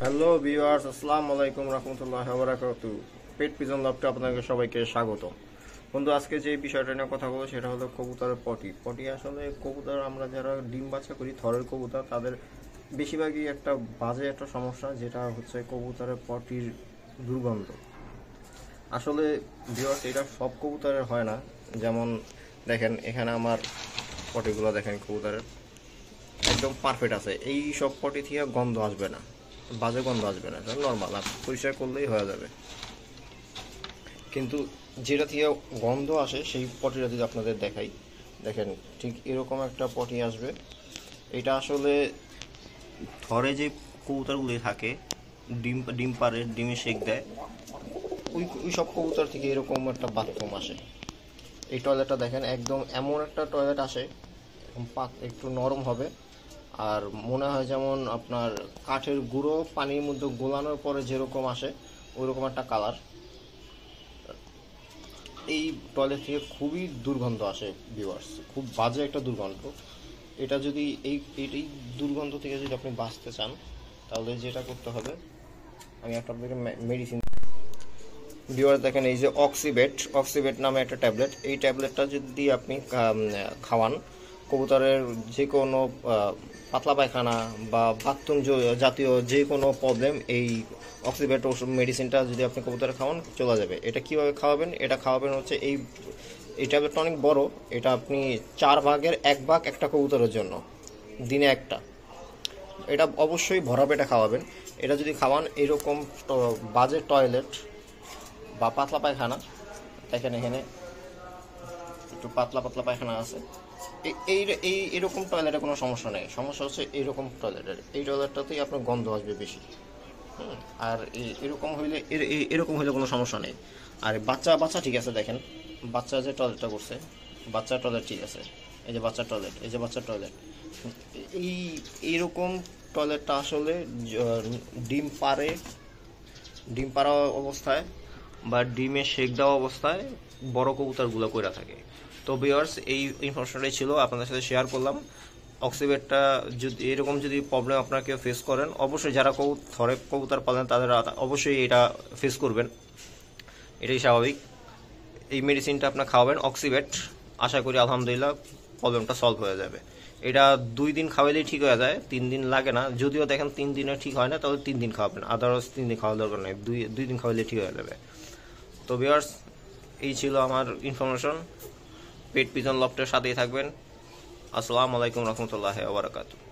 Hello viewers, আসসালামু আলাইকুম রহমতুল্লাহি ওয়া বারাকাতুহু। পেট পিজন লফটে আপনাদের সবাইকে স্বাগত। বন্ধু, আজকে যে বিষয়টা নিয়ে কথা বলবো সেটা হলো কবুতরের পটি। পটি আসলে কবুতর, আমরা যারা ডিম বাচ্চা করি থরের কবুতর, তাদের বেশিরভাগই একটা বাজে একটা সমস্যা, যেটা হচ্ছে কবুতরের পটির দুর্গন্ধ। আসলে ভিউয়ার্স, এটা সব কবুতরের হয় না। যেমন দেখেন, এখানে আমার পটিগুলো দেখেন, কবুতরের একদম পারফেক্ট আছে। এই সব পটি থেকে গন্ধ আসবে না, বাজে গন্ধ আসবে না, এটা নর্মাল, আপনি পরিষ্কার করলেই হয়ে যাবে। কিন্তু যেটা থেকে গন্ধ আসে সেই পটিটা যদি আপনাদের দেখাই, দেখেন ঠিক এরকম একটা পটি আসবে। এটা আসলে ধরে যে কবুতরগুলি থাকে, ডিম ডিম পারে, ডিমে শেক দেয়, ওই ওই সব কবুতর থেকে এরকম একটা বাথরুম আসে। এই টয়লেটটা দেখেন, একদম এমন একটা টয়লেট আসে, একটু নরম হবে, আর মনে হয় যেমন আপনার কাঠের গুঁড়ো পানির মধ্যে গোলানোর পরে যেরকম আসে ওইরকম একটা কালার। এই টয়লেট থেকে খুবই দুর্গন্ধ আসে ভিউয়ার্স, খুব বাজে একটা দুর্গন্ধ। এটা যদি এই দুর্গন্ধ থেকে যদি আপনি বাঁচতে চান, তাহলে যেটা করতে হবে, আমি একটা আপনাকে মেডিসিন ভিউয়ার্স দেখেন, এই যে অক্সিবেট নামে একটা ট্যাবলেট, এই ট্যাবলেটটা যদি আপনি খাওয়ান, কবুতরের যে কোনো পাতলা পায়খানা বা বাথরুম জাতীয় যে কোনো প্রবলেম, এই অক্সিবেট ওষুধ মেডিসিনটা যদি আপনি কবুতরে খাওয়ান, চলে যাবে। এটা কিভাবে খাওয়াবেন? এটা খাওয়াবেন হচ্ছে এই ট্যাবলেটটা অনেক বড়। এটা আপনি 4 ভাগের 1 ভাগ একটা কবুতরের জন্য, দিনে একটা। এটা অবশ্যই ভরা পেটে খাওয়াবেন। এটা যদি খাওয়ান, এরকম বাজে টয়লেট বা পাতলা পায়খানা, দেখেন এখানে একটু পাতলা পাতলা পায়খানা আছে, এই এই এরকম টয়লেটে কোনো সমস্যা নেই। সমস্যা হচ্ছে এইরকম টয়লেটের, এই টয়লেটটাতেই আপনার গন্ধ আসবে বেশি। আর এরকম হইলে কোনো সমস্যা নেই। আর বাচ্চা বাচ্চা ঠিক আছে, দেখেন বাচ্চা যে টয়লেটটা করছে, বাচ্চার টয়লেট ঠিক আছে। এই যে বাচ্চার টয়লেট, এই যে বাচ্চার টয়লেট, এই এইরকম টয়লেটটা আসলে ডিম পারে, ডিম পাড়া অবস্থায় বা ডিমে শেক দেওয়া অবস্থায় বড় কবুতরগুলো কইরা থাকে। তো ভিউয়ার্স, এই ইনফরমেশনটাই ছিল, আপনাদের সাথে শেয়ার করলাম। অক্সিবেটটা যদি এরকম যদি প্রবলেম আপনারা কেউ ফেস করেন, অবশ্যই যারা ধরে কবুতর পালেন তাদের অবশ্যই এটা ফেস করবেন, এটাই স্বাভাবিক। এই মেডিসিনটা আপনার খাওয়াবেন অক্সিবেট, আশা করি আলহামদুলিল্লাহ প্রবলেমটা সলভ হয়ে যাবে। এটা 2 দিন খাওয়াইলেই ঠিক হয়ে যায়, 3 দিন লাগে না। যদিও দেখেন 3 দিনে ঠিক হয় না, তাহলে 3 দিন খাওয়াবেন, আদারওয়াইজ 3 দিন খাওয়ার দরকার নেই, দুই দিন খাওয়াইলে ঠিক হয়ে যাবে। তো ভিউয়ার্স, এই ছিল আমার ইনফরমেশন। পেট পিজন লফটের সাথেই থাকবেন। আসসালামু আলাইকুম রহমতুল্লাহি ওয়া বারাকাতুহু।